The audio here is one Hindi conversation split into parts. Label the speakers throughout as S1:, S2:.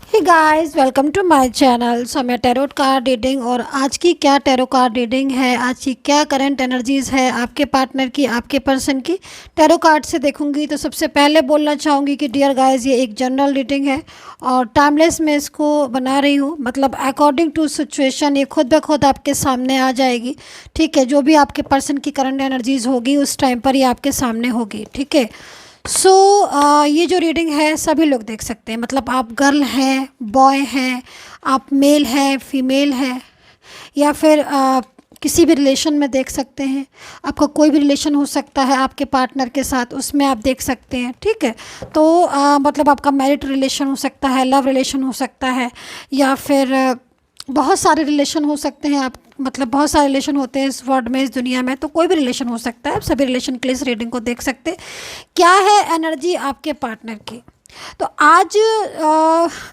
S1: Hey guys, welcome to my channel. So मैं टैरोट कार्ड रीडिंग और आज की क्या टैरो कार्ड रीडिंग है, आज की क्या करंट एनर्जीज़ है आपके पार्टनर की, आपके पर्सन की, टैरो कार्ड से देखूंगी। तो सबसे पहले बोलना चाहूँगी कि डियर गाइस, ये एक जनरल रीडिंग है और टाइमलेस मैं इसको बना रही हूँ। मतलब अकॉर्डिंग टू सिचुएशन ये खुद ब खुद आपके सामने आ जाएगी। ठीक है, जो भी आपके पर्सन की करंट एनर्जीज़ होगी उस टाइम पर ये आपके सामने होगी। ठीक है। सो ये जो रीडिंग है सभी लोग देख सकते हैं। मतलब आप गर्ल हैं, बॉय हैं, आप मेल हैं, फीमेल हैं, या फिर किसी भी रिलेशन में देख सकते हैं। आपका कोई भी रिलेशन हो सकता है आपके पार्टनर के साथ, उसमें आप देख सकते हैं। ठीक है। तो मतलब आपका मैरिड रिलेशन हो सकता है, लव रिलेशन हो सकता है, या फिर बहुत सारे रिलेशन हो सकते हैं। आप मतलब बहुत सारे रिलेशन होते हैं इस वर्ल्ड में, इस दुनिया में, तो कोई भी रिलेशन हो सकता है। आप सभी रिलेशन के लिए इस रीडिंग को देख सकते हैं। क्या है एनर्जी आपके पार्टनर की। तो आज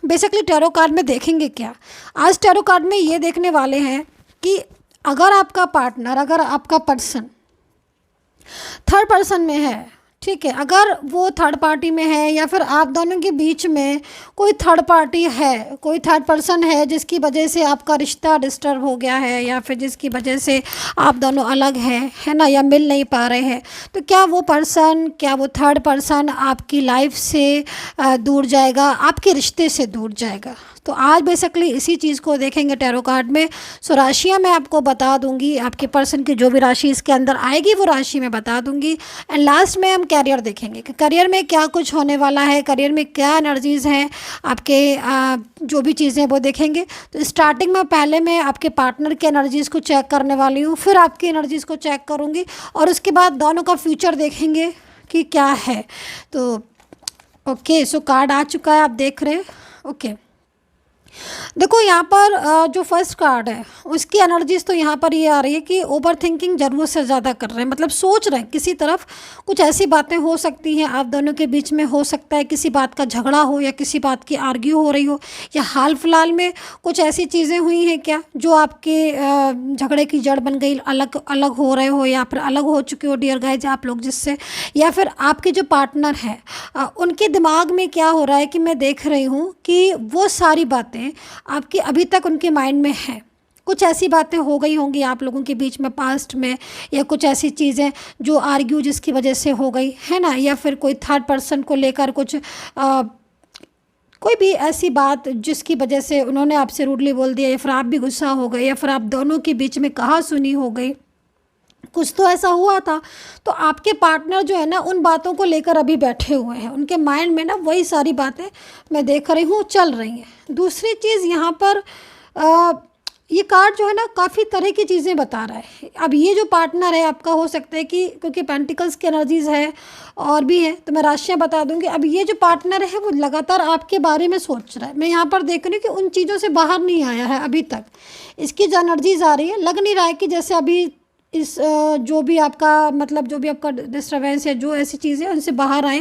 S1: बेसिकली टैरो कार्ड में देखेंगे क्या। आज टैरो कार्ड में ये देखने वाले हैं कि अगर आपका पार्टनर, अगर आपका पर्सन थर्ड पर्सन में है, ठीक है, अगर वो थर्ड पार्टी में है या फिर आप दोनों के बीच में कोई थर्ड पार्टी है, कोई थर्ड पर्सन है जिसकी वजह से आपका रिश्ता डिस्टर्ब हो गया है, या फिर जिसकी वजह से आप दोनों अलग हैं, है ना, या मिल नहीं पा रहे हैं, तो क्या वो पर्सन, क्या वो थर्ड पर्सन आपकी लाइफ से दूर जाएगा, आपके रिश्ते से दूर जाएगा। तो आज बेसिकली इसी चीज़ को देखेंगे टैरो कार्ड में। सो राशियाँ मैं आपको बता दूंगी, आपके पर्सन की जो भी राशि इसके अंदर आएगी वो राशि मैं बता दूंगी। एंड लास्ट में हम कैरियर देखेंगे कि करियर में क्या कुछ होने वाला है, करियर में क्या एनर्जीज़ हैं आपके, जो भी चीज़ें वो देखेंगे। तो स्टार्टिंग में पहले मैं आपके पार्टनर की एनर्जीज़ को चेक करने वाली हूँ, फिर आपकी एनर्जीज़ को चेक करूँगी और उसके बाद दोनों का फ्यूचर देखेंगे कि क्या है। तो ओके, सो कार्ड आ चुका है, आप देख रहे हैं। ओके, देखो यहाँ पर जो फर्स्ट कार्ड है उसकी एनर्जीज तो यहाँ पर ये आ रही है कि ओवर थिंकिंग ज़रूरत से ज़्यादा कर रहे हैं। मतलब सोच रहे हैं किसी तरफ, कुछ ऐसी बातें हो सकती हैं आप दोनों के बीच में, हो सकता है किसी बात का झगड़ा हो या किसी बात की आर्ग्यू हो रही हो, या हाल फिलहाल में कुछ ऐसी चीज़ें हुई हैं क्या जो आपके झगड़े की जड़ बन गई, अलग अलग हो रहे हो या फिर अलग हो चुके हो डियर गाइज आप लोग जिससे, या फिर आपके जो पार्टनर हैं उनके दिमाग में क्या हो रहा है कि मैं देख रही हूँ कि वो सारी बातें आपकी अभी तक उनके माइंड में है। कुछ ऐसी बातें हो गई होंगी आप लोगों के बीच में पास्ट में, या कुछ ऐसी चीज़ें जो आर्ग्यू जिसकी वजह से हो गई है ना, या फिर कोई थर्ड पर्सन को लेकर कुछ कोई भी ऐसी बात जिसकी वजह से उन्होंने आपसे रूडली बोल दिया, या फिर आप भी गुस्सा हो गए, या फिर आप दोनों के बीच में कहा सुनी हो गई, कुछ तो ऐसा हुआ था। तो आपके पार्टनर जो है ना उन बातों को लेकर अभी बैठे हुए हैं, उनके माइंड में ना वही सारी बातें मैं देख रही हूँ चल रही हैं। दूसरी चीज़ यहाँ पर ये कार्ड जो है ना काफ़ी तरह की चीज़ें बता रहा है। अब ये जो पार्टनर है आपका, हो सकता है कि क्योंकि पेंटिकल्स की एनर्जीज़ है और भी है तो मैं राशियाँ बता दूंगी। अब ये जो पार्टनर है वो लगातार आपके बारे में सोच रहा है। मैं यहाँ पर देख रही हूँ कि उन चीज़ों से बाहर नहीं आया है अभी तक। इसकी जो एनर्जीज आ रही है, लग नहीं रहा है कि जैसे अभी इस जो भी आपका मतलब जो भी आपका डिस्टर्बेंस है, जो ऐसी चीज़ें उनसे बाहर आए,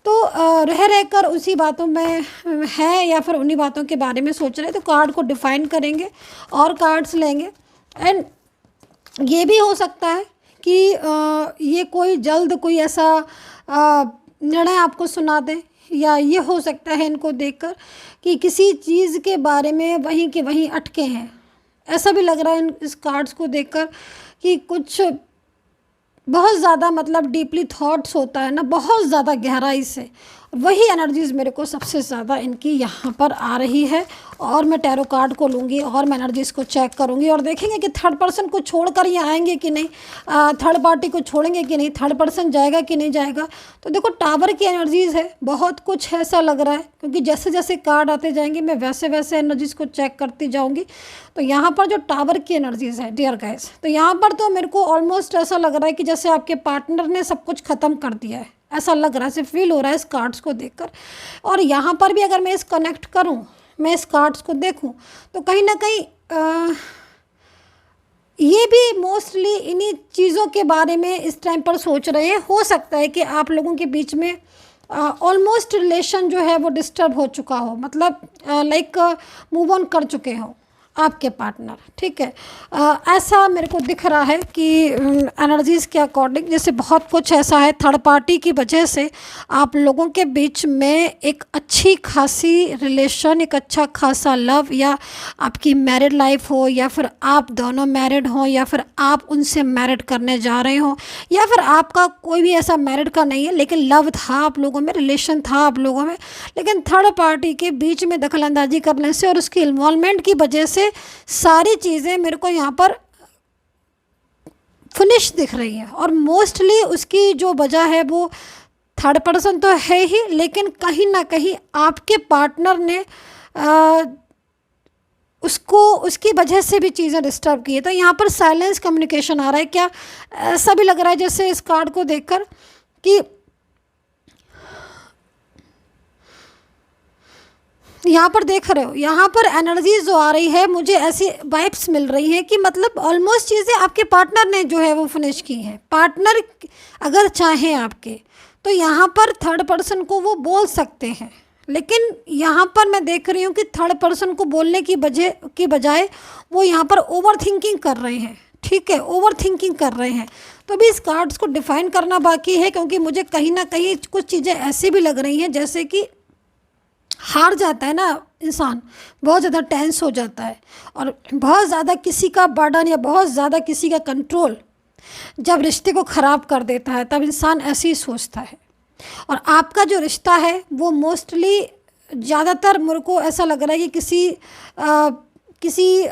S1: तो रह रहकर उसी बातों में है या फिर उन्हीं बातों के बारे में सोच रहे हैं। तो कार्ड को डिफाइन करेंगे और कार्ड्स लेंगे। एंड ये भी हो सकता है कि ये कोई जल्द कोई ऐसा निर्णय आपको सुना दे, या ये हो सकता है इनको देखकर कि किसी चीज़ के बारे में वहीं के वहीं अटके हैं। ऐसा भी लग रहा है इस कार्ड्स को देखकर कि कुछ बहुत ज़्यादा मतलब डीपली थॉट्स होता है ना, बहुत ज़्यादा गहराई से, वही एनर्जीज़ मेरे को सबसे ज़्यादा इनकी यहाँ पर आ रही है। और मैं टैरो कार्ड को लूँगी और मैं एनर्जीज़ को चेक करूँगी और देखेंगे कि थर्ड पर्सन को छोड़कर ये आएंगे कि नहीं, थर्ड पार्टी को छोड़ेंगे कि नहीं, थर्ड पर्सन जाएगा कि नहीं जाएगा। तो देखो टावर की एनर्जीज़ है, बहुत कुछ ऐसा लग रहा है, क्योंकि जैसे जैसे कार्ड आते जाएंगे मैं वैसे वैसे एनर्जीज़ को चेक करती जाऊँगी। तो यहाँ पर जो टावर की एनर्जीज़ है डियर गाइस, तो यहाँ पर तो मेरे को ऑलमोस्ट ऐसा लग रहा है कि जैसे आपके पार्टनर ने सब कुछ ख़त्म कर दिया है, ऐसा लग रहा है, ऐसे फील हो रहा है इस कार्ड्स को देखकर। और यहाँ पर भी अगर मैं इस कनेक्ट करूँ, मैं इस कार्ड्स को देखूँ, तो कहीं ना कहीं ये भी मोस्टली इन्हीं चीज़ों के बारे में इस टाइम पर सोच रहे हैं। हो सकता है कि आप लोगों के बीच में ऑलमोस्ट रिलेशन जो है वो डिस्टर्ब हो चुका हो, मतलब लाइक मूव ऑन कर चुके हो। आपके पार्टनर, ठीक है। ऐसा मेरे को दिख रहा है कि एनर्जीज़ के अकॉर्डिंग जैसे बहुत कुछ ऐसा है, थर्ड पार्टी की वजह से आप लोगों के बीच में एक अच्छी खासी रिलेशन, एक अच्छा खासा लव, या आपकी मैरिड लाइफ हो, या फिर आप दोनों मैरिड हों, या फिर आप उनसे मैरिड करने जा रहे हों, या फिर आपका कोई भी ऐसा मैरिड का नहीं है लेकिन लव था आप लोगों में, रिलेशन था आप लोगों में, लेकिन थर्ड पार्टी के बीच में दखलंदाजी करने से और उसकी इन्वॉल्वमेंट की वजह से सारी चीज़ें मेरे को यहाँ पर फिनिश दिख रही हैं। और मोस्टली उसकी जो वजह है वो थर्ड पर्सन तो है ही, लेकिन कहीं ना कहीं आपके पार्टनर ने उसको उसकी वजह से भी चीज़ें डिस्टर्ब की है। तो यहाँ पर साइलेंस कम्युनिकेशन आ रहा है। क्या ऐसा भी लग रहा है जैसे इस कार्ड को देखकर कि यहाँ पर देख रहे हो, यहाँ पर एनर्जी जो आ रही है, मुझे ऐसी वाइब्स मिल रही हैं कि मतलब ऑलमोस्ट चीज़ें आपके पार्टनर ने जो है वो फिनिश की हैं। पार्टनर अगर चाहें आपके तो यहाँ पर थर्ड पर्सन को वो बोल सकते हैं, लेकिन यहाँ पर मैं देख रही हूँ कि थर्ड पर्सन को बोलने की बजाय वो यहाँ पर ओवर थिंकिंग कर रहे हैं, ठीक है, ओवर थिंकिंग कर रहे हैं। तो अभी इस कार्ड्स को डिफाइन करना बाकी है, क्योंकि मुझे कहीं ना कहीं कुछ चीज़ें ऐसी भी लग रही हैं जैसे कि हार जाता है ना इंसान, बहुत ज़्यादा टेंस हो जाता है, और बहुत ज़्यादा किसी का बर्डन या बहुत ज़्यादा किसी का कंट्रोल जब रिश्ते को ख़राब कर देता है तब इंसान ऐसे ही सोचता है। और आपका जो रिश्ता है वो मोस्टली ज़्यादातर मेरे को ऐसा लग रहा है कि किसी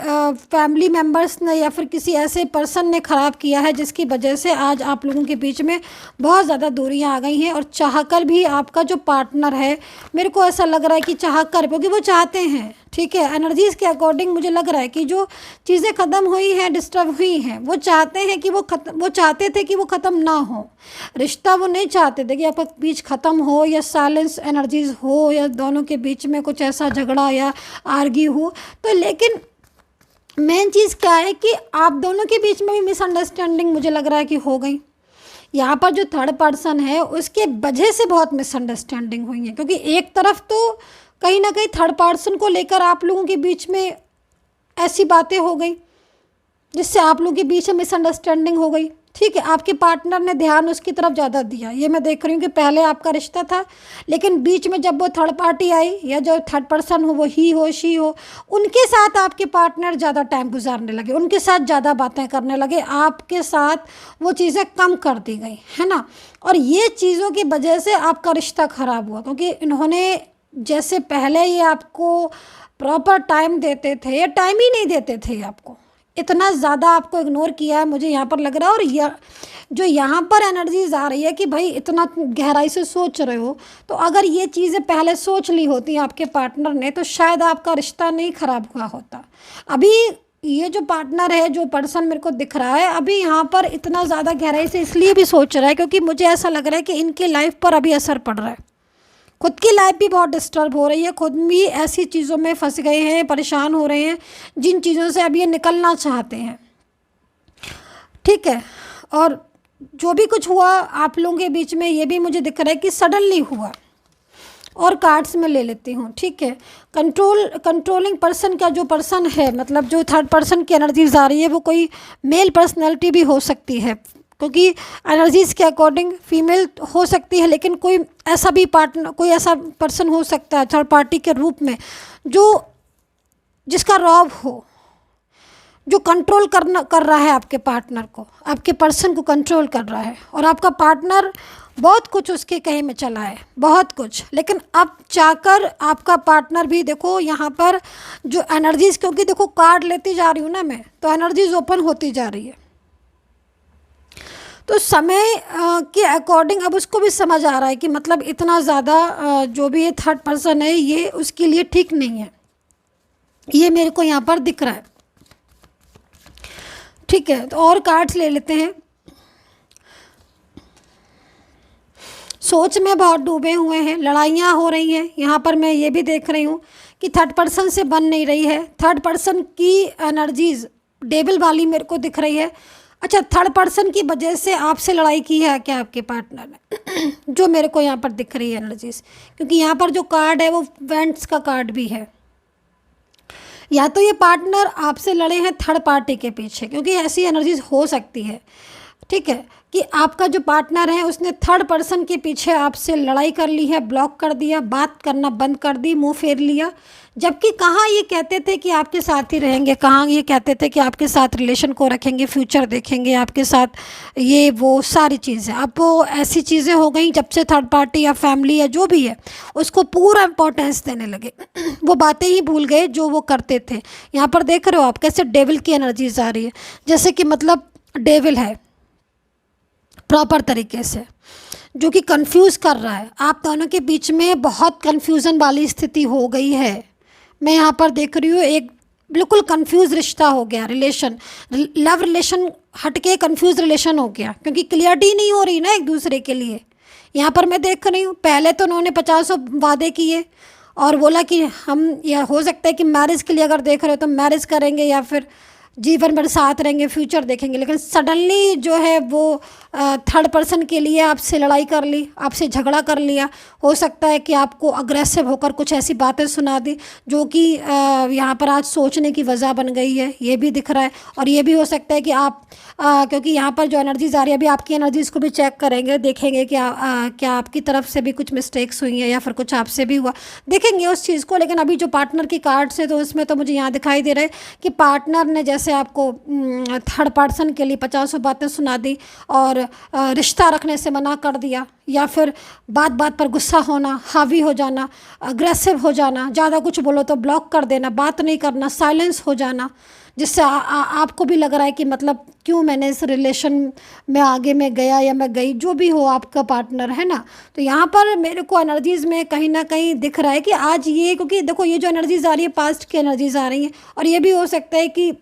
S1: फैमिली मेम्बर्स ने या फिर किसी ऐसे पर्सन ने ख़राब किया है, जिसकी वजह से आज आप लोगों के बीच में बहुत ज़्यादा दूरियां आ गई हैं। और चाहकर भी आपका जो पार्टनर है, मेरे को ऐसा लग रहा है कि चाहकर, क्योंकि वो चाहते हैं, ठीक है, एनर्जीज़ के अकॉर्डिंग मुझे लग रहा है कि जो चीज़ें ख़त्म हुई हैं, डिस्टर्ब हुई हैं, वो चाहते हैं कि वो चाहते थे कि वो ख़त्म ना हो रिश्ता। वो नहीं चाहते थे कि आपका बीच ख़त्म हो, या साइलेंस एनर्जीज़ हो, या दोनों के बीच में कुछ ऐसा झगड़ा या आर्ग्यू हो। तो लेकिन मेन चीज़ क्या है कि आप दोनों के बीच में भी मिसअंडरस्टैंडिंग मुझे लग रहा है कि हो गई। यहाँ पर जो थर्ड पर्सन है उसके वजह से बहुत मिसअंडरस्टैंडिंग हुई है, क्योंकि एक तरफ तो कहीं ना कहीं थर्ड पर्सन को लेकर आप लोगों के बीच में ऐसी बातें हो गई जिससे आप लोगों के बीच में मिसअंडरस्टैंडिंग हो गई, ठीक है। आपके पार्टनर ने ध्यान उसकी तरफ ज़्यादा दिया, ये मैं देख रही हूँ कि पहले आपका रिश्ता था, लेकिन बीच में जब वो थर्ड पार्टी आई, या जो थर्ड पर्सन हो, वो ही हो शी हो, उनके साथ आपके पार्टनर ज़्यादा टाइम गुजारने लगे, उनके साथ ज़्यादा बातें करने लगे, आपके साथ वो चीज़ें कम कर दी गई, है ना। और ये चीज़ों की वजह से आपका रिश्ता ख़राब हुआ, क्योंकि इन्होंने जैसे पहले ये आपको प्रॉपर टाइम देते थे, ये टाइम ही नहीं देते थे आपको, इतना ज़्यादा आपको इग्नोर किया है मुझे यहाँ पर लग रहा है। और जो यहाँ पर एनर्जीज आ रही है कि भाई इतना गहराई से सोच रहे हो, तो अगर ये चीज़ें पहले सोच ली होती आपके पार्टनर ने तो शायद आपका रिश्ता नहीं ख़राब हुआ होता। अभी ये जो पार्टनर है, जो पर्सन मेरे को दिख रहा है, अभी यहाँ पर इतना ज़्यादा गहराई से इसलिए भी सोच रहा है क्योंकि मुझे ऐसा लग रहा है कि इनकी लाइफ पर अभी असर पड़ रहा है, खुद की लाइफ भी बहुत डिस्टर्ब हो रही है, खुद भी ऐसी चीज़ों में फंस गए हैं, परेशान हो रहे हैं जिन चीज़ों से अब ये निकलना चाहते हैं, ठीक है। और जो भी कुछ हुआ आप लोगों के बीच में, ये भी मुझे दिख रहा है कि सडनली हुआ। और कार्ड्स में ले लेती हूँ, ठीक है। कंट्रोलिंग पर्सन का जो पर्सन है, मतलब जो थर्ड पर्सन की एनर्जीज आ रही है, वो कोई मेल पर्सनैलिटी भी हो सकती है, क्योंकि एनर्जीज़ के अकॉर्डिंग फीमेल हो सकती है, लेकिन कोई ऐसा भी पार्टनर, कोई ऐसा पर्सन हो सकता है थर्ड पार्टी के रूप में जिसका रॉब हो, जो कंट्रोल कर रहा है आपके पार्टनर को, आपके पर्सन को कंट्रोल कर रहा है। और आपका पार्टनर बहुत कुछ उसके कहे में चला है, बहुत कुछ, लेकिन अब चाहकर आपका पार्टनर भी, देखो यहाँ पर जो एनर्जीज़, क्योंकि देखो कार्ड लेती जा रही हूँ ना मैं, तो एनर्जीज ओपन होती जा रही है, तो समय के अकॉर्डिंग अब उसको भी समझ आ रहा है कि मतलब इतना ज़्यादा जो भी ये थर्ड पर्सन है ये उसके लिए ठीक नहीं है, ये मेरे को यहाँ पर दिख रहा है, ठीक है। तो और कार्ड्स ले लेते हैं। सोच में बहुत डूबे हुए हैं, लड़ाइयाँ हो रही हैं, यहाँ पर मैं ये भी देख रही हूँ कि थर्ड पर्सन से बन नहीं रही है, थर्ड पर्सन की एनर्जीज डेविल वाली मेरे को दिख रही है। अच्छा, थर्ड पर्सन की वजह से आपसे लड़ाई की है क्या आपके पार्टनर ने जो मेरे को यहाँ पर दिख रही है एनर्जीज, क्योंकि यहाँ पर जो कार्ड है वो वेंट्स का कार्ड भी है, या तो ये पार्टनर आपसे लड़े हैं थर्ड पार्टी के पीछे, क्योंकि ऐसी एनर्जीज हो सकती है, ठीक है, कि आपका जो पार्टनर है उसने थर्ड पर्सन के पीछे आपसे लड़ाई कर ली है, ब्लॉक कर दिया, बात करना बंद कर दी, मुंह फेर लिया। जबकि कहाँ ये कहते थे कि आपके साथ ही रहेंगे, कहाँ ये कहते थे कि आपके साथ रिलेशन को रखेंगे, फ्यूचर देखेंगे आपके साथ, ये वो सारी चीज़ें। अब वो ऐसी चीज़ें हो गई जब से थर्ड पार्टी या फैमिली या जो भी है उसको पूरा इम्पोर्टेंस देने लगे। वो बातें ही भूल गए जो वो करते थे। यहाँ पर देख रहे हो आप कैसे डेविल की एनर्जीज आ रही है, जैसे कि मतलब डेविल है प्रॉपर तरीके से, जो कि कंफ्यूज कर रहा है। आप दोनों के बीच में बहुत कंफ्यूजन वाली स्थिति हो गई है। मैं यहाँ पर देख रही हूँ एक बिल्कुल कंफ्यूज रिश्ता हो गया, रिलेशन, लव रिलेशन हटके कंफ्यूज रिलेशन हो गया, क्योंकि क्लियरिटी नहीं हो रही ना एक दूसरे के लिए। यहाँ पर मैं देख रही हूँ पहले तो उन्होंने 50 वादे किए और बोला कि हम, या हो सकता है कि मैरिज के लिए अगर देख रहे हो तो मैरिज करेंगे या फिर जीवन भर साथ रहेंगे, फ्यूचर देखेंगे। लेकिन सडनली जो है वो थर्ड पर्सन के लिए आपसे लड़ाई कर ली, आपसे झगड़ा कर लिया। हो सकता है कि आपको अग्रेसिव होकर कुछ ऐसी बातें सुना दी जो कि यहाँ पर आज सोचने की वजह बन गई है, ये भी दिख रहा है। और ये भी हो सकता है कि आप क्योंकि यहाँ पर जो एनर्जीज आ रही है, अभी आपकी एनर्जीज को भी चेक करेंगे, देखेंगे कि क्या आपकी तरफ से भी कुछ मिस्टेक्स हुई हैं या फिर कुछ आपसे भी हुआ, देखेंगे उस चीज़ को। लेकिन अभी जो पार्टनर की कार्ड्स है तो उसमें तो मुझे यहाँ दिखाई दे रहा है कि पार्टनर ने जैसे आपको थर्ड पर्सन के लिए 50 बातें सुना दी और रिश्ता रखने से मना कर दिया, या फिर बात बात पर गुस्सा होना, हावी हो जाना, अग्रेसिव हो जाना, ज़्यादा कुछ बोलो तो ब्लॉक कर देना, बात नहीं करना, साइलेंस हो जाना, जिससे आपको भी लग रहा है कि मतलब क्यों मैंने इस रिलेशन में आगे में गया या मैं गई, जो भी हो आपका पार्टनर है ना। तो यहाँ पर मेरे को एनर्जीज़ में कहीं ना कहीं दिख रहा है कि आज ये, क्योंकि देखो ये जो एनर्जीज़ आ रही है पास्ट की एनर्जीज़ आ रही हैं, और ये भी हो सकता है कि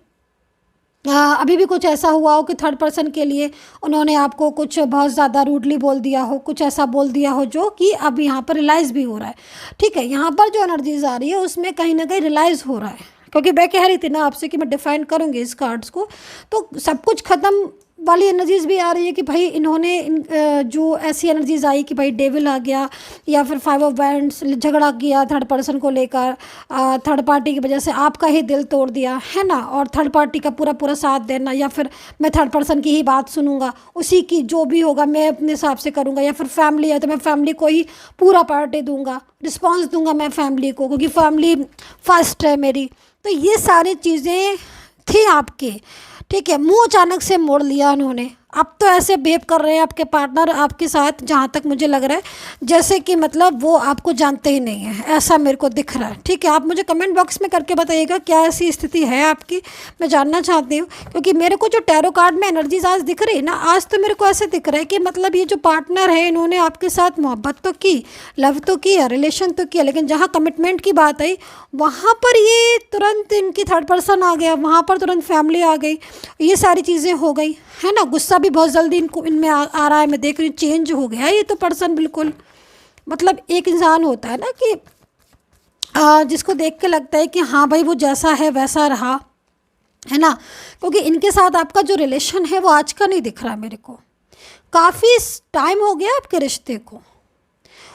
S1: अभी भी कुछ ऐसा हुआ हो कि थर्ड पर्सन के लिए उन्होंने आपको कुछ बहुत ज़्यादा रूडली बोल दिया हो, कुछ ऐसा बोल दिया हो जो कि अब यहाँ पर रियलाइज़ भी हो रहा है। ठीक है, यहाँ पर जो एनर्जीज आ रही है उसमें कहीं ना कहीं रियलाइज़ हो रहा है, क्योंकि मैं कह रही थी ना आपसे कि मैं डिफाइन करूँगी इस कार्ड्स को, तो सब कुछ ख़त्म वाली एनर्जीज भी आ रही है कि भाई इन्होंने जो ऐसी एनर्जीज आई कि भाई डेविल आ गया या फिर 5 ऑफ वैंड्स, झगड़ा किया थर्ड पर्सन को लेकर, थर्ड पार्टी की वजह से आपका ही दिल तोड़ दिया है ना, और थर्ड पार्टी का पूरा पूरा साथ देना, या फिर मैं थर्ड पर्सन की ही बात सुनूंगा, उसी की जो भी होगा मैं अपने हिसाब से करूँगा, या फिर फैमिली है तो मैं फैमिली को ही पूरा पार्टी दूंगा, रिस्पॉन्स दूंगा मैं फैमिली को, क्योंकि फैमिली फर्स्ट है मेरी। तो ये सारी चीज़ें थी आपके, ठीक है, मुंह अचानक से मोड़ लिया उन्होंने। अब तो ऐसे बिहेव कर रहे हैं आपके पार्टनर आपके साथ, जहाँ तक मुझे लग रहा है जैसे कि मतलब वो आपको जानते ही नहीं है, ऐसा मेरे को दिख रहा है। ठीक है, आप मुझे कमेंट बॉक्स में करके बताइएगा क्या ऐसी स्थिति है आपकी, मैं जानना चाहती हूँ। क्योंकि मेरे को जो टैरो कार्ड में एनर्जीज आज दिख रही है ना, आज तो मेरे को ऐसे दिख रहा है कि मतलब ये जो पार्टनर है इन्होंने आपके साथ मोहब्बत तो की, लव तो किया, रिलेशन तो किया, लेकिन जहाँ कमिटमेंट की बात आई वहाँ पर ये तुरंत इनकी थर्ड पर्सन आ गया, वहाँ पर तुरंत फैमिली आ गई, ये सारी चीज़ें हो गई है ना। गुस्सा भी बहुत जल्दी इनको इनमें आ रहा है, मैं देख रही हूँ चेंज हो गया ये तो पर्सन बिल्कुल। मतलब एक इंसान होता है ना कि जिसको देख के लगता है कि हाँ भाई वो जैसा है वैसा रहा, है ना। क्योंकि इनके साथ आपका जो रिलेशन है वो आज का नहीं दिख रहा मेरे को, काफ़ी टाइम हो गया आपके रिश्ते को,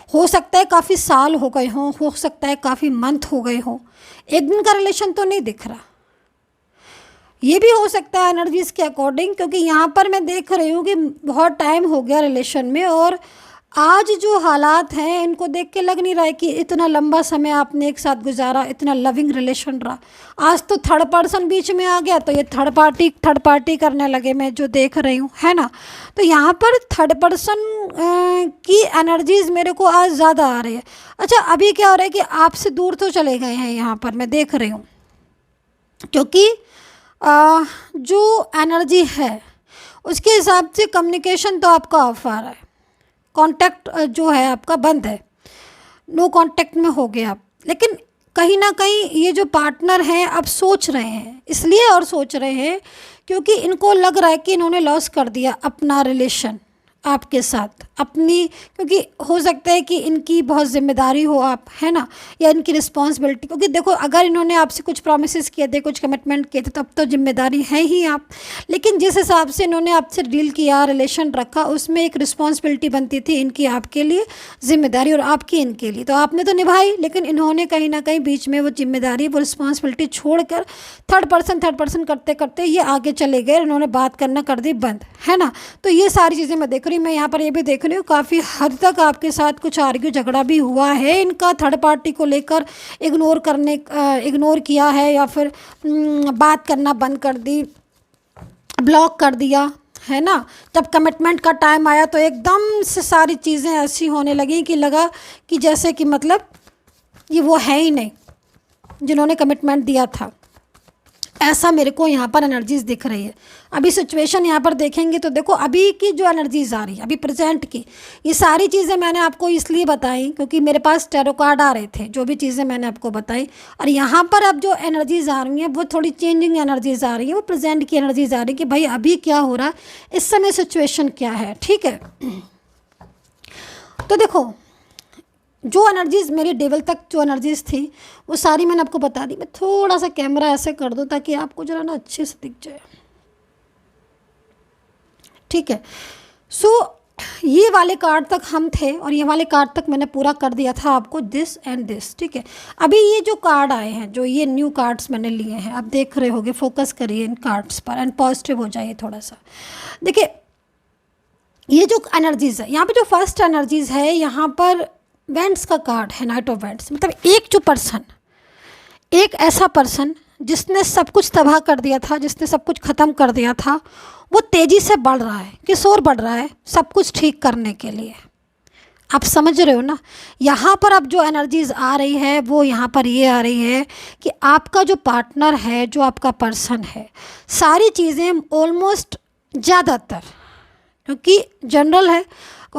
S1: हो सकता है काफ़ी साल हो गए हों, हो सकता है काफ़ी मंथ हो गए हों, एक दिन का रिलेशन तो नहीं दिख रहा। ये भी हो सकता है एनर्जीज़ के अकॉर्डिंग, क्योंकि यहाँ पर मैं देख रही हूँ कि बहुत टाइम हो गया रिलेशन में, और आज जो हालात हैं इनको देख के लग नहीं रहा है कि इतना लंबा समय आपने एक साथ गुजारा, इतना लविंग रिलेशन रहा। आज तो थर्ड पर्सन बीच में आ गया तो ये थर्ड पार्टी करने लगे, मैं जो देख रही हूँ, है ना। तो यहाँ पर थर्ड पर्सन की एनर्जीज़ मेरे को आज ज़्यादा आ रही है। अच्छा, अभी क्या हो रहा है कि आपसे दूर तो चले गए हैं, यहाँ पर मैं देख रही हूँ, क्योंकि जो एनर्जी है उसके हिसाब से कम्युनिकेशन तो आपका ऑफ आ रहा है, कांटेक्ट जो है आपका बंद है, नो कांटेक्ट में हो गया आप। लेकिन कहीं ना कहीं ये जो पार्टनर हैं अब सोच रहे हैं, इसलिए और सोच रहे हैं क्योंकि इनको लग रहा है कि इन्होंने लॉस कर दिया अपना रिलेशन, आपके साथ अपनी, क्योंकि हो सकता है कि इनकी बहुत जिम्मेदारी हो आप, है ना, या इनकी रिस्पॉन्सिबिलिटी, क्योंकि देखो अगर इन्होंने आपसे कुछ प्रॉमिसेस किए थे, कुछ कमिटमेंट किए थे, तब तो जिम्मेदारी है ही आप। लेकिन जिस हिसाब से इन्होंने आपसे डील किया, रिलेशन रखा, उसमें एक रिस्पॉन्सिबिलिटी बनती थी इनकी आपके लिए, जिम्मेदारी, और आपकी इनके लिए, तो आपने तो निभाई, लेकिन इन्होंने कहीं ना कहीं बीच में वो जिम्मेदारी, वो रिस्पॉन्सिबिलिटी छोड़कर थर्ड पर्सन करते करते ये आगे चले गए, इन्होंने बात करना कर दी बंद, है ना। तो ये सारी चीज़ें मैं देख रही हूँ, मैं यहाँ पर ये भी देख रही हूँ काफ़ी हद तक आपके साथ कुछ आर्ग्यू झगड़ा भी हुआ है इनका, थर्ड पार्टी को लेकर इग्नोर किया है, या फिर बात करना बंद कर दी, ब्लॉक कर दिया, है ना। जब कमिटमेंट का टाइम आया तो एकदम से सारी चीज़ें ऐसी होने लगी कि लगा कि जैसे कि मतलब ये वो है ही नहीं जिन्होंने कमिटमेंट दिया था, ऐसा मेरे को यहाँ पर एनर्जीज दिख रही है। अभी सिचुएशन यहाँ पर देखेंगे तो देखो अभी की जो एनर्जीज आ रही है, अभी प्रेजेंट की, ये सारी चीज़ें मैंने आपको इसलिए बताई क्योंकि मेरे पास टैरो कार्ड आ रहे थे, जो भी चीज़ें मैंने आपको बताई, और यहाँ पर अब जो एनर्जीज आ रही हैं वो थोड़ी चेंजिंग एनर्जीज आ रही है, वो प्रेजेंट की एनर्जीज आ रही है कि भाई अभी क्या हो रहा है, इस समय सिचुएशन क्या है, ठीक है। तो देखो जो एनर्जीज़ मेरी डेवल तक जो एनर्जीज़ थी वो सारी मैंने आपको बता दी। मैं थोड़ा सा कैमरा ऐसे कर दूँ ताकि आपको जरा ना अच्छे से दिख जाए, ठीक है। सो ये वाले कार्ड तक हम थे और ये वाले कार्ड तक मैंने पूरा कर दिया था आपको, दिस एंड दिस, ठीक है। अभी ये जो कार्ड आए हैं, जो ये न्यू कार्ड्स मैंने लिए हैं, आप देख रहे होगे, फोकस करिए इन कार्ड्स पर एंड पॉजिटिव हो जाइए थोड़ा सा। देखिए ये जो एनर्जीज़ है, यहाँ पे जो फर्स्ट एनर्जीज़ है, यहाँ पर वेंट्स का कार्ड है, नाइट ऑफ वेंट्स, मतलब एक जो पर्सन, एक ऐसा पर्सन जिसने सब कुछ तबाह कर दिया था, जिसने सब कुछ ख़त्म कर दिया था, वो तेज़ी से बढ़ रहा है, किस ओर बढ़ रहा है, सब कुछ ठीक करने के लिए। आप समझ रहे हो ना। यहाँ पर अब जो एनर्जीज़ आ रही है वो यहाँ पर ये आ रही है कि आपका जो पार्टनर है, जो आपका पर्सन है, सारी चीज़ें ऑलमोस्ट, ज़्यादातर, क्योंकि जनरल है,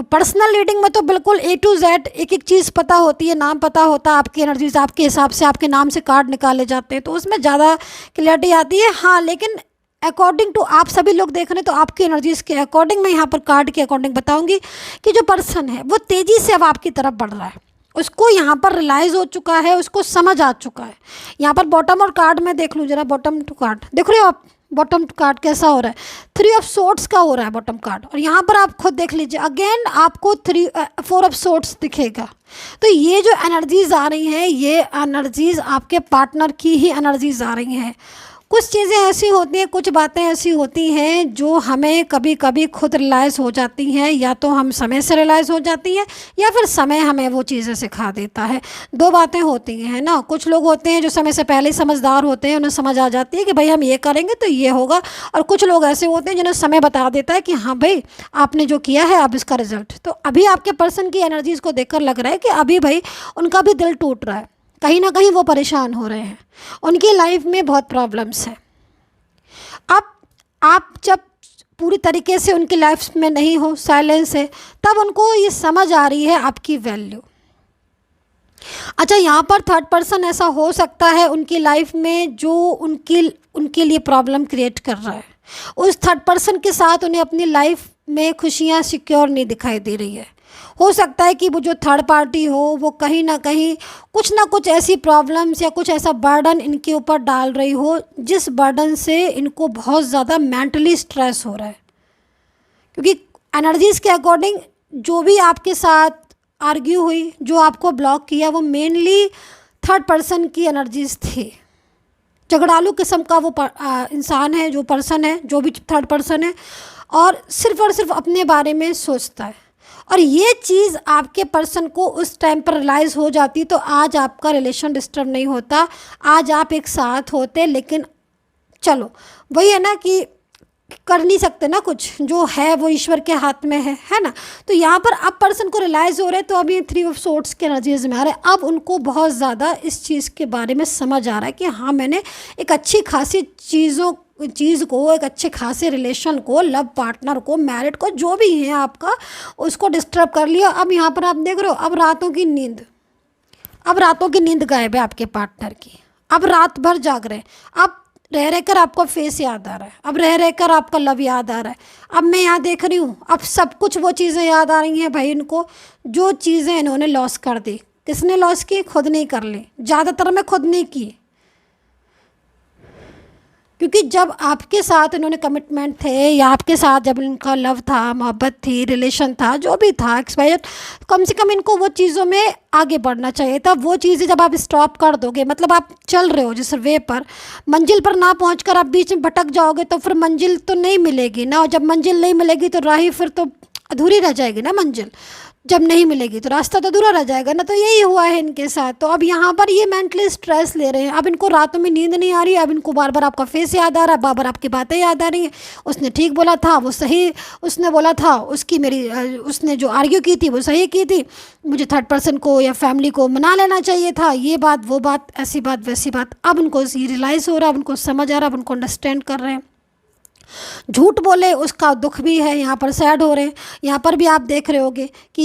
S1: पर्सनल रीडिंग में तो बिल्कुल A to Z एक एक चीज़ पता होती है, नाम पता होता है, आपकी एनर्जीज आपके हिसाब से आपके नाम से कार्ड निकाले जाते हैं, तो उसमें ज़्यादा क्लियरिटी आती है। हाँ, लेकिन अकॉर्डिंग टू आप सभी लोग देख रहे हैं तो आपकी एनर्जीज के अकॉर्डिंग मैं यहाँ पर कार्ड के अकॉर्डिंग बताऊँगी कि जो पर्सन है वो तेज़ी से अब आपकी तरफ बढ़ रहा है, उसको यहाँ पर रियलाइज़ हो चुका है, उसको समझ आ चुका है। यहाँ पर बॉटम और कार्ड में देख लूँ जरा, बॉटम टू कार्ड देख रहे हो आप, बॉटम कार्ड कैसा हो रहा है, 3 ऑफ सोर्ट्स का हो रहा है बॉटम कार्ड, और यहाँ पर आप खुद देख लीजिए, अगेन आपको 4 ऑफ सोर्ट्स दिखेगा। तो ये जो एनर्जीज़ आ रही हैं, ये एनर्जीज़ आपके पार्टनर की ही एनर्जीज़ आ रही हैं। कुछ चीज़ें ऐसी होती हैं, कुछ बातें ऐसी होती हैं जो हमें कभी कभी खुद रियलाइज़ हो जाती हैं, या तो हम समय से रियलाइज़ हो जाती हैं या फिर समय हमें वो चीज़ें सिखा देता है। 2 बातें होती हैं ना। कुछ लोग होते हैं जो समय से पहले ही समझदार होते हैं, उन्हें समझ आ जाती है कि भाई हम ये करेंगे तो ये होगा, और कुछ लोग ऐसे होते हैं जिन्हें समय बता देता है कि हाँ भाई आपने जो किया है अब इसका रिजल्ट। तो अभी आपके पर्सन की एनर्जीज़ को देखकर लग रहा है कि अभी भाई उनका भी दिल टूट रहा है, कहीं ना कहीं वो परेशान हो रहे हैं, उनकी लाइफ में बहुत प्रॉब्लम्स हैं। अब आप जब पूरी तरीके से उनकी लाइफ में नहीं हो, साइलेंस है, तब उनको ये समझ आ रही है आपकी वैल्यू। अच्छा, यहाँ पर थर्ड पर्सन ऐसा हो सकता है उनकी लाइफ में जो उनके लिए प्रॉब्लम क्रिएट कर रहा है, उस थर्ड पर्सन के साथ उन्हें अपनी लाइफ में खुशियाँ सिक्योर नहीं दिखाई दे रही है। हो सकता है कि वो जो थर्ड पार्टी हो वो कहीं ना कुछ ऐसी प्रॉब्लम्स या कुछ ऐसा बर्डन इनके ऊपर डाल रही हो, जिस बर्डन से इनको बहुत ज़्यादा मेंटली स्ट्रेस हो रहा है। क्योंकि एनर्जीज़ के अकॉर्डिंग जो भी आपके साथ आर्ग्यू हुई, जो आपको ब्लॉक किया, वो मेनली थर्ड पर्सन की एनर्जीज़ थी। झगड़ालू किस्म का वो इंसान है, जो पर्सन है, जो भी थर्ड पर्सन है, और सिर्फ अपने बारे में सोचता है। और ये चीज़ आपके पर्सन को उस टाइम पर रियलाइज़ हो जाती तो आज आपका रिलेशन डिस्टर्ब नहीं होता, आज आप एक साथ होते। लेकिन चलो वही है ना कि कर नहीं सकते ना, कुछ जो है वो ईश्वर के हाथ में है ना। तो यहाँ पर अब पर्सन को रियलाइज़ हो रहे, तो अभी 3 ऑफ सोर्ट्स के एनर्जीज में आ रहे हैं। अब उनको बहुत ज़्यादा इस चीज़ के बारे में समझ आ रहा है कि हाँ, मैंने एक अच्छी खासी चीज़ को, एक अच्छे खासे रिलेशन को, लव पार्टनर को, मैरिड को, जो भी है आपका, उसको डिस्टर्ब कर लिया। अब यहाँ पर आप देख रहे हो, अब रातों की नींद गायब है आपके पार्टनर की। अब रात भर जाग रहे हैं, अब रह रहकर आपका फेस याद आ रहा है, अब रह रहकर आपका लव याद आ रहा है। अब मैं यहाँ देख रही हूँ, अब सब कुछ वो चीज़ें याद आ रही हैं भाई इनको, जो चीज़ें इन्होंने लॉस कर दी। किसने लॉस की? खुद नहीं कर ली, ज़्यादातर में खुद नहीं की, क्योंकि जब आपके साथ इन्होंने कमिटमेंट थे या आपके साथ जब इनका लव था, मोहब्बत थी, रिलेशन था, जो भी था एक्सपायर, कम से कम इनको वो चीज़ों में आगे बढ़ना चाहिए था। वो चीज़ें जब आप स्टॉप कर दोगे, मतलब आप चल रहे हो जिस वे पर, मंजिल पर ना पहुंचकर आप बीच में भटक जाओगे तो फिर मंजिल तो नहीं मिलेगी ना, और जब मंजिल नहीं मिलेगी तो राही फिर तो अधूरी रह जाएगी ना। मंजिल जब नहीं मिलेगी तो रास्ता तो अधूरा रह जाएगा ना। तो यही हुआ है इनके साथ। तो अब यहाँ पर ये मेंटली स्ट्रेस ले रहे हैं, अब इनको रातों में नींद नहीं आ रही है, अब इनको बार बार आपका फेस याद आ रहा है, बार बार आपकी बातें याद आ रही हैं। उसने ठीक बोला था, वो सही उसने बोला था, उसने जो आर्ग्यू की थी वो सही की थी, मुझे थर्ड पर्सन को या फैमिली को मना लेना चाहिए था, ये बात वो बात, ऐसी बात वैसी बात। अब उनको ये रियलाइज़ हो रहा है, अब उनको समझ आ रहा है, अब उनको अंडरस्टैंड कर रहे हैं। झूठ बोले उसका दुख भी है, यहाँ पर सैड हो रहे हैं। यहाँ पर भी आप देख रहे होगे कि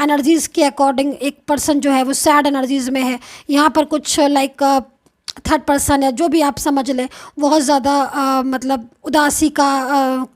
S1: एनर्जीज़ के अकॉर्डिंग एक पर्सन जो है वो सैड एनर्जीज़ में है। यहाँ पर कुछ लाइक थर्ड पर्सन या जो भी आप समझ लें, बहुत ज़्यादा मतलब उदासी का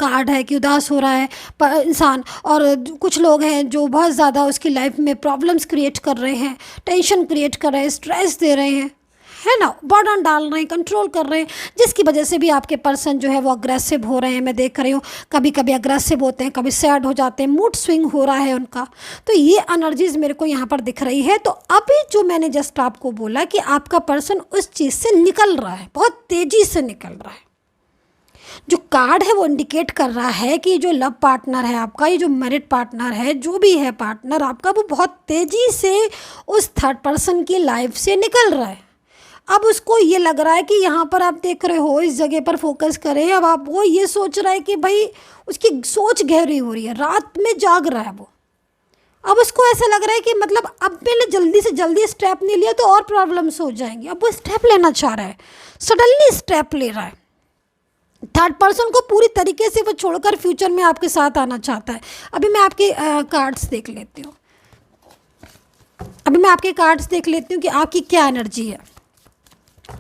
S1: कार्ड है कि उदास हो रहा है इंसान। और कुछ लोग हैं जो बहुत ज़्यादा उसकी लाइफ में प्रॉब्लम्स क्रिएट कर रहे हैं, टेंशन क्रिएट कर रहे हैं, स्ट्रेस दे रहे हैं, है ना, बर्डन डाल रहे हैं, कंट्रोल कर रहे हैं, जिसकी वजह से भी आपके पर्सन जो है वो अग्रेसिव हो रहे हैं। मैं देख रही हूँ कभी कभी अग्रेसिव होते हैं, कभी सैड हो जाते हैं, मूड स्विंग हो रहा है उनका। तो ये एनर्जीज मेरे को यहाँ पर दिख रही है। तो अभी जो मैंने जस्ट आपको बोला कि आपका पर्सन उस चीज़ से निकल रहा है, बहुत तेज़ी से निकल रहा है। जो कार्ड है वो इंडिकेट कर रहा है कि जो लव पार्टनर है आपका, ये जो मैरिड पार्टनर है, जो भी है पार्टनर आपका, वो बहुत तेज़ी से उस थर्ड पर्सन की लाइफ से निकल रहा है। अब उसको ये लग रहा है कि यहाँ पर आप देख रहे हो, इस जगह पर फोकस करें। अब आप वो ये सोच रहा है कि भाई उसकी सोच गहरी हो रही है, रात में जाग रहा है वो। अब उसको ऐसा लग रहा है कि मतलब अब मैंने जल्दी से जल्दी स्टेप नहीं लिया तो और प्रॉब्लम्स हो जाएंगी। अब वो स्टेप लेना चाह रहा है, सडनली स्टेप ले रहा है। थर्ड पर्सन को पूरी तरीके से वो छोड़कर फ्यूचर में आपके साथ आना चाहता है। अभी मैं आपके कार्ड्स देख लेती हूँ, कि आपकी क्या एनर्जी है,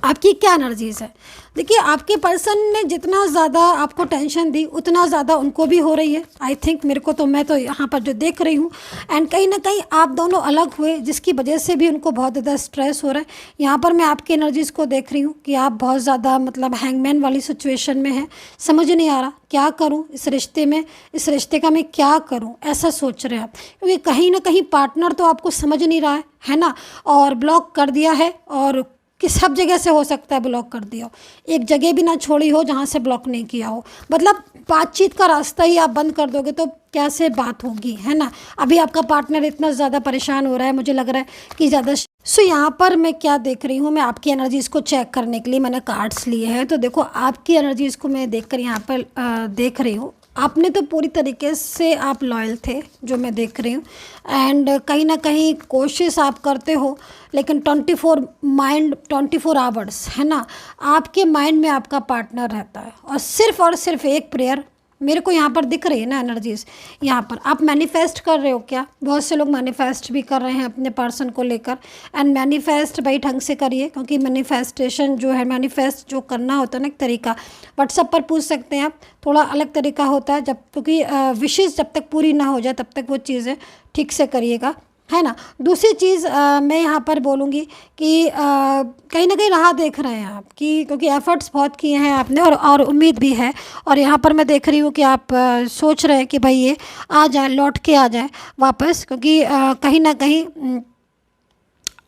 S1: आपकी क्या एनर्जीज़ है। देखिए, आपके पर्सन ने जितना ज़्यादा आपको टेंशन दी उतना ज़्यादा उनको भी हो रही है। आई थिंक मेरे को तो, मैं तो यहाँ पर जो देख रही हूँ, एंड कहीं ना कहीं आप दोनों अलग हुए जिसकी वजह से भी उनको बहुत ज़्यादा स्ट्रेस हो रहा है। यहाँ पर मैं आपकी एनर्जीज़ को देख रही हूँ कि आप बहुत ज़्यादा मतलब हैंगमैन वाली सिचुएशन में हैं। समझ नहीं आ रहा क्या करूँ इस रिश्ते में, इस रिश्ते का मैं क्या करूँ, ऐसा सोच रहे हैं आप। क्योंकि कहीं ना कहीं पार्टनर तो आपको समझ नहीं रहा है ना, और ब्लॉक कर दिया है। और कि सब जगह से हो सकता है ब्लॉक कर दिया हो, एक जगह भी ना छोड़ी हो जहाँ से ब्लॉक नहीं किया हो। मतलब बातचीत का रास्ता ही आप बंद कर दोगे तो कैसे बात होगी, है ना। अभी आपका पार्टनर इतना ज़्यादा परेशान हो रहा है, मुझे लग रहा है कि ज़्यादा। सो यहाँ पर मैं क्या देख रही हूँ, मैं आपकी एनर्जीज़ को चेक करने के लिए मैंने कार्ड्स लिए हैं। तो देखो, आपकी एनर्जीज़ को मैं देख कर यहाँ पर देख रही हूँ। आपने तो पूरी तरीके से आप लॉयल थे, जो मैं देख रही हूँ, एंड कहीं ना कहीं कोशिश आप करते हो, लेकिन 24 आवर्स, है ना, आपके माइंड में आपका पार्टनर रहता है। और सिर्फ एक प्रेयर मेरे को यहाँ पर दिख रही है ना एनर्जीज़। यहाँ पर आप मैनिफेस्ट कर रहे हो क्या? बहुत से लोग मैनिफेस्ट भी कर रहे हैं अपने पर्सन को लेकर। एंड मैनिफेस्ट भाई ढंग से करिए, क्योंकि मैनिफेस्टेशन जो है, मैनिफेस्ट जो करना होता है ना, एक तरीका, व्हाट्सएप पर पूछ सकते हैं आप, थोड़ा अलग तरीका होता है। जब क्योंकि विशेष जब तक पूरी ना हो जाए तब तक वो चीज़ें ठीक से करिएगा, है ना। दूसरी चीज़ मैं यहाँ पर बोलूँगी कि कहीं ना कहीं राह देख रहे हैं आप, कि क्योंकि एफ़र्ट्स बहुत किए हैं आपने, और उम्मीद भी है। और यहाँ पर मैं देख रही हूँ कि आप सोच रहे हैं कि भाई ये आ जाए, लौट के आ जाए वापस, क्योंकि कहीं ना कहीं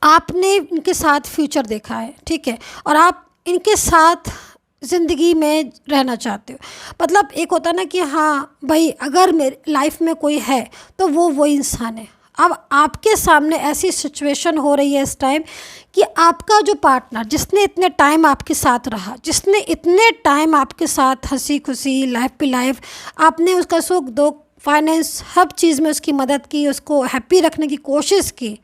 S1: आपने इनके साथ फ्यूचर देखा है, ठीक है, और आप इनके साथ ज़िंदगी में रहना चाहते हो। मतलब एक होता है ना कि हाँ भाई, अगर मेरी लाइफ में कोई है तो वो इंसान है। अब आपके सामने ऐसी सिचुएशन हो रही है इस टाइम कि आपका जो पार्टनर, जिसने इतने टाइम आपके साथ रहा, जिसने इतने टाइम आपके साथ हंसी खुशी लाइफ पे लाइफ, आपने उसका सुख दुख फाइनेंस हर चीज़ में उसकी मदद की, उसको हैप्पी रखने की कोशिश की,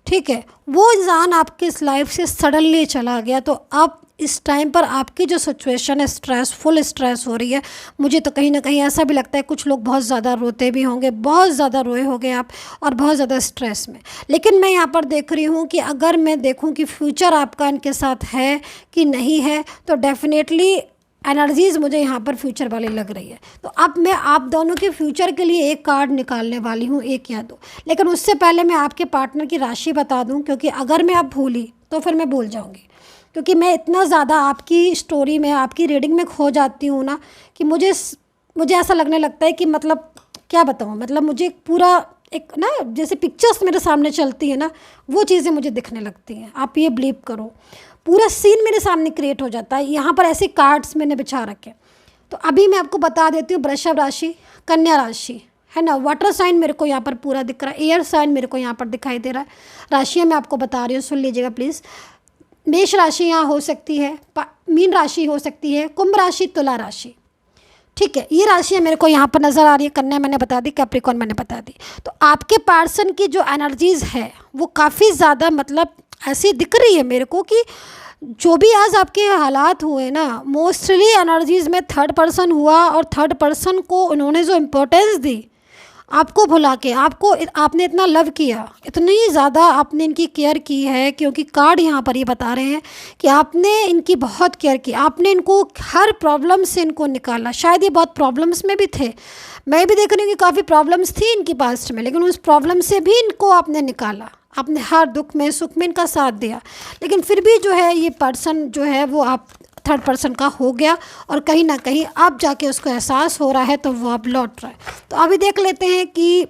S1: ठीक है, वो इंसान आपके इस लाइफ से सडनली चला गया, तो अब इस टाइम पर आपकी जो सिचुएशन है स्ट्रेसफुल स्ट्रेस हो रही है। मुझे तो कहीं ना कहीं ऐसा भी लगता है कुछ लोग बहुत ज़्यादा रोते भी होंगे, बहुत ज़्यादा रोए होंगे आप, और बहुत ज़्यादा स्ट्रेस में। लेकिन मैं यहाँ पर देख रही हूँ कि अगर मैं देखूँ कि फ्यूचर आपका इनके साथ है कि नहीं है, तो डेफिनेटली एनर्जीज़ मुझे यहाँ पर फ्यूचर वाली लग रही है। तो अब मैं आप दोनों के फ्यूचर के लिए एक कार्ड निकालने वाली हूँ, एक या दो। लेकिन उससे पहले मैं आपके पार्टनर की राशि बता दूँ, क्योंकि अगर मैं अब भूली तो फिर मैं भूल जाऊँगी, क्योंकि मैं इतना ज़्यादा आपकी स्टोरी में, आपकी रीडिंग में खो जाती हूँ ना, कि मुझे ऐसा लगने लगता है कि मतलब क्या बताऊँ, मतलब मुझे पूरा एक ना जैसे पिक्चर्स मेरे सामने चलती है ना, वो चीज़ें मुझे दिखने लगती हैं। आप ये बिलीव करो, पूरा सीन मेरे सामने क्रिएट हो जाता है। यहाँ पर ऐसे कार्ड्स मैंने बिछा रखे। तो अभी मैं आपको बता देती हूँ, वृषभ राशि, कन्या राशि है ना, वाटर साइन मेरे को यहाँ पर पूरा दिख रहा है, एयर साइन मेरे को यहाँ पर दिखाई दे रहा है। राशियाँ मैं आपको बता रही हूँ, सुन लीजिएगा प्लीज़। मेष राशि यहाँ हो सकती है, मीन राशि हो सकती है, कुंभ राशि, तुला राशि, ठीक है, ये राशियाँ मेरे को यहाँ पर नज़र आ रही है। कन्या मैंने बता दी, कैप्रिकॉर्न मैंने बता दी। तो आपके पर्सन की जो एनर्जीज़ है वो काफ़ी ज़्यादा मतलब ऐसी दिख रही है मेरे को कि जो भी आज आपके हालात हुए ना, मोस्टली एनर्जीज़ में थर्ड पर्सन हुआ, और थर्ड पर्सन को उन्होंने जो इम्पोर्टेंस दी आपको भुला के, आपने इतना लव किया, इतनी ज़्यादा आपने इनकी केयर की है, क्योंकि कार्ड यहाँ पर ये बता रहे हैं कि आपने इनकी बहुत केयर की, आपने इनको हर प्रॉब्लम से इनको निकाला। शायद ये बहुत प्रॉब्लम्स में भी थे, मैं भी देख रही हूँ कि काफ़ी प्रॉब्लम्स थी इनकी पास्ट में, लेकिन उस प्रॉब्लम से भी इनको आपने निकाला, आपने हर दुख में सुख में इनका साथ दिया। लेकिन फिर भी जो है ये पर्सन जो है वो आप थर्ड पर्सन का हो गया, और कहीं ना कहीं अब जाके उसको एहसास हो रहा है, तो वो अब लौट रहा है। तो अभी देख लेते हैं कि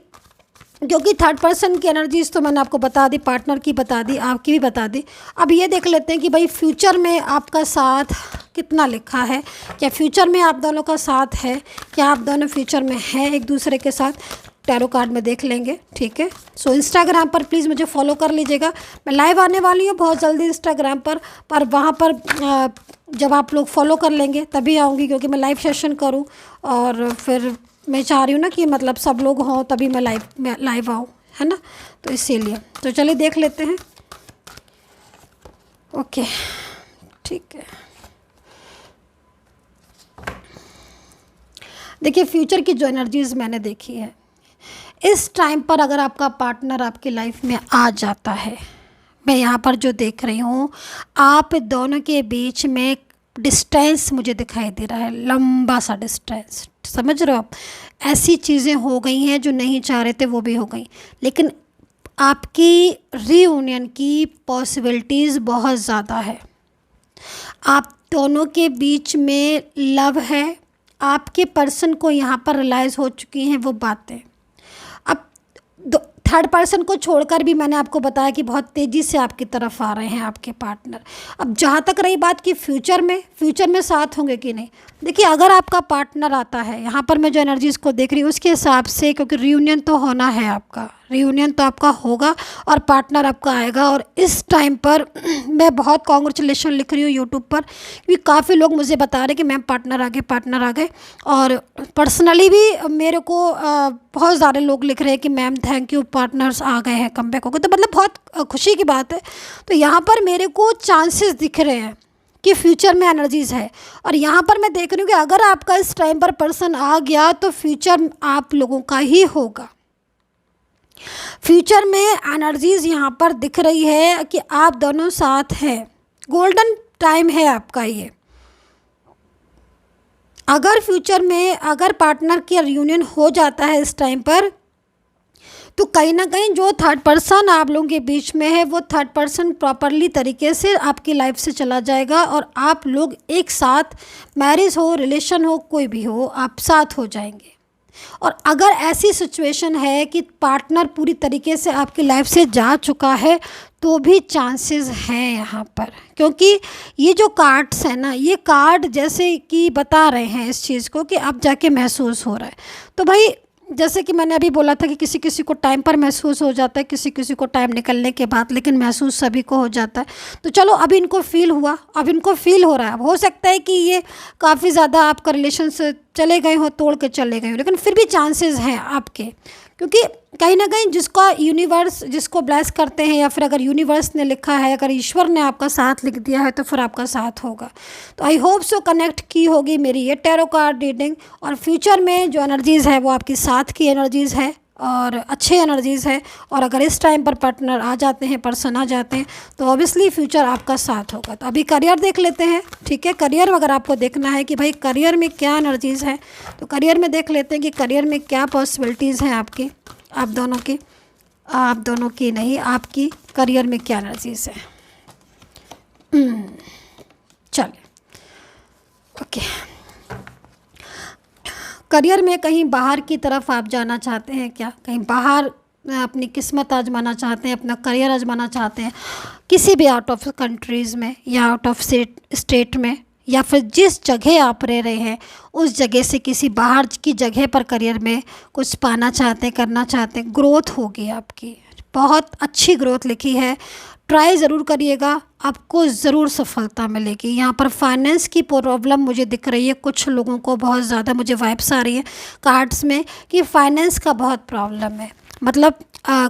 S1: क्योंकि थर्ड पर्सन की एनर्जीज तो मैंने आपको बता दी, पार्टनर की बता दी, आपकी भी बता दी। अब ये देख लेते हैं कि भाई फ्यूचर में आपका साथ कितना लिखा है, क्या फ्यूचर में आप दोनों का साथ है, क्या आप दोनों फ्यूचर में हैं एक दूसरे के साथ। टैरो कार्ड में देख लेंगे, ठीक है। सो इंस्टाग्राम पर प्लीज़ मुझे फॉलो कर लीजिएगा, मैं लाइव आने वाली हूँ बहुत जल्दी इंस्टाग्राम पर वहाँ पर जब आप लोग फॉलो कर लेंगे तभी आऊँगी, क्योंकि मैं लाइव सेशन करूँ, और फिर मैं चाह रही हूँ ना कि मतलब सब लोग हों तभी मैं लाइव आऊँ, है ना, तो इसीलिए। तो चलिए देख लेते हैं। ओके, ठीक है। देखिए फ्यूचर की जो एनर्जीज़ मैंने देखी है, इस टाइम पर अगर आपका पार्टनर आपकी लाइफ में आ जाता है, मैं यहाँ पर जो देख रही हूँ आप दोनों के बीच में डिस्टेंस मुझे दिखाई दे रहा है, लंबा सा डिस्टेंस, समझ रहे हो आप। ऐसी चीज़ें हो गई हैं जो नहीं चाह रहे थे वो भी हो गई, लेकिन आपकी रीयूनियन की पॉसिबिलिटीज़ बहुत ज़्यादा है। आप दोनों के बीच में लव है, आपके पर्सन को यहाँ पर रियलाइज़ हो चुकी हैं वो बातें। अब थर्ड पर्सन को छोड़कर भी मैंने आपको बताया कि बहुत तेज़ी से आपकी तरफ आ रहे हैं आपके पार्टनर। अब जहाँ तक रही बात कि फ्यूचर में साथ होंगे कि नहीं, देखिए अगर आपका पार्टनर आता है, यहाँ पर मैं जो एनर्जीज़ को देख रही हूँ उसके हिसाब से, क्योंकि रियूनियन तो होना है आपका, रियूनियन तो आपका होगा और पार्टनर आपका आएगा। और इस टाइम पर मैं बहुत कॉन्ग्रेचुलेशन लिख रही हूँ यूट्यूब पर, क्योंकि काफ़ी लोग मुझे बता रहे कि मैम पार्टनर आ गए, और पर्सनली भी मेरे को बहुत सारे लोग लिख रहे हैं कि मैम थैंक यू, पार्टनर्स आ गए हैं, कम बैक हो गए, तो मतलब बहुत खुशी की बात है। तो यहाँ पर मेरे को चांसेस दिख रहे हैं कि फ्यूचर में एनर्जीज़ है, और यहाँ पर मैं देख रही हूँ कि अगर आपका इस टाइम पर पर्सन आ गया तो फ्यूचर आप लोगों का ही होगा। फ्यूचर में एनर्जीज़ यहाँ पर दिख रही है कि आप दोनों साथ हैं, गोल्डन टाइम है आपका ये। अगर फ्यूचर में अगर पार्टनर की रियूनियन हो जाता है इस टाइम पर, तो कहीं ना कहीं जो थर्ड पर्सन आप लोगों के बीच में है वो थर्ड पर्सन प्रॉपरली तरीके से आपकी लाइफ से चला जाएगा, और आप लोग एक साथ, मैरिज हो, रिलेशन हो, कोई भी हो, आप साथ हो जाएंगे। और अगर ऐसी सिचुएशन है कि पार्टनर पूरी तरीके से आपकी लाइफ से जा चुका है, तो भी चांसेस हैं यहाँ पर, क्योंकि ये जो कार्ड्स हैं ना, ये कार्ड जैसे कि बता रहे हैं इस चीज़ को कि अब जाके महसूस हो रहा है। तो भाई जैसे कि मैंने अभी बोला था कि किसी किसी को टाइम पर महसूस हो जाता है, किसी किसी को टाइम निकलने के बाद, लेकिन महसूस सभी को हो जाता है। तो चलो अभी इनको फील हुआ, अब इनको फील हो रहा है। अब हो सकता है कि ये काफ़ी ज़्यादा आपका रिलेशन से चले गए हो, तोड़ के चले गए हो, लेकिन फिर भी चांसेस हैं आपके क्योंकि कहीं ना कहीं जिसका यूनिवर्स जिसको ब्लेस करते हैं, या फिर अगर यूनिवर्स ने लिखा है, अगर ईश्वर ने आपका साथ लिख दिया है, तो फिर आपका साथ होगा। तो आई होप सो कनेक्ट की होगी मेरी ये टैरो कार्ड रीडिंग, और फ्यूचर में जो एनर्जीज़ है वो आपकी साथ की एनर्जीज़ है और अच्छे एनर्जीज़ है। और अगर इस टाइम पर पार्टनर आ जाते हैं, पर्सन आ जाते हैं, तो ऑब्वियसली फ्यूचर आपका साथ होगा। तो अभी करियर देख लेते हैं, ठीक है। करियर में अगर आपको देखना है कि भाई करियर में क्या एनर्जीज़ है, तो करियर में देख लेते हैं कि करियर में क्या पॉसिबिलिटीज़ हैं आपकी, आप दोनों की नहीं, आपकी करियर में क्या एनर्जीज़ है। चलिए, ओके। करियर में कहीं बाहर की तरफ आप जाना चाहते हैं क्या? कहीं बाहर अपनी किस्मत आजमाना चाहते हैं, अपना करियर आजमाना चाहते हैं, किसी भी आउट ऑफ कंट्रीज़ में या आउट ऑफ स्टेट में, या फिर जिस जगह आप रह रहे हैं उस जगह से किसी बाहर की जगह पर करियर में कुछ पाना चाहते हैं, करना चाहते हैं। ग्रोथ होगी आपकी, बहुत अच्छी ग्रोथ लिखी है। ट्राई ज़रूर करिएगा, आपको ज़रूर सफलता मिलेगी। यहाँ पर फाइनेंस की प्रॉब्लम मुझे दिख रही है, कुछ लोगों को बहुत ज़्यादा मुझे वाइब्स आ रही है कार्ड्स में कि फाइनेंस का बहुत प्रॉब्लम है। मतलब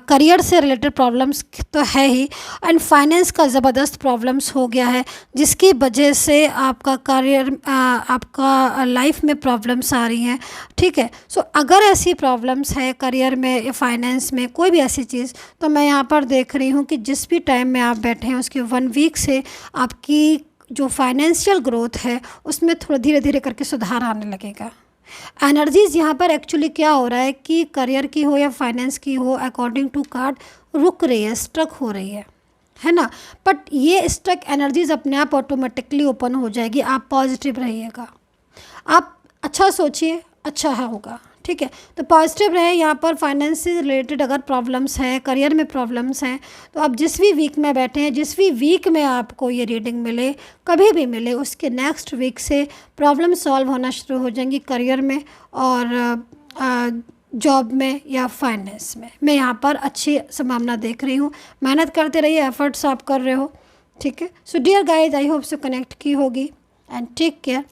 S1: करियर से रिलेटेड प्रॉब्लम्स तो है ही, एंड फाइनेंस का ज़बरदस्त प्रॉब्लम्स हो गया है, जिसकी वजह से आपका करियर आपका लाइफ में प्रॉब्लम्स आ रही हैं, ठीक है। सो अगर ऐसी प्रॉब्लम्स है करियर में या फाइनेंस में, कोई भी ऐसी चीज़, तो मैं यहाँ पर देख रही हूँ कि जिस भी टाइम में आप बैठे हैं उसके 1 वीक से आपकी जो फाइनेंशियल ग्रोथ है उसमें थोड़ा धीरे धीरे करके सुधार आने लगेगा। एनर्जीज़ यहाँ पर एक्चुअली क्या हो रहा है कि करियर की हो या फाइनेंस की हो, अकॉर्डिंग टू कार्ड रुक रही है, स्ट्रक हो रही है ना। बट ये स्ट्रक एनर्जीज़ अपने आप ऑटोमेटिकली ओपन हो जाएगी। आप पॉजिटिव रहिएगा, आप अच्छा सोचिए, अच्छा होगा, ठीक है। तो पॉजिटिव रहे। यहाँ पर फाइनेंस से रिलेटेड अगर प्रॉब्लम्स हैं, करियर में प्रॉब्लम्स हैं, तो आप जिस भी वीक में बैठे हैं, जिस भी वीक में आपको ये रीडिंग मिले, कभी भी मिले, उसके नेक्स्ट वीक से प्रॉब्लम सॉल्व होना शुरू हो जाएंगी करियर में और जॉब में या फाइनेंस में। मैं यहाँ पर अच्छी संभावना देख रही हूँ। मेहनत करते रहिए, एफर्ट्स आप कर रहे हो, ठीक है। So dear guys, I hope so connect की होगी, एंड टेक केयर।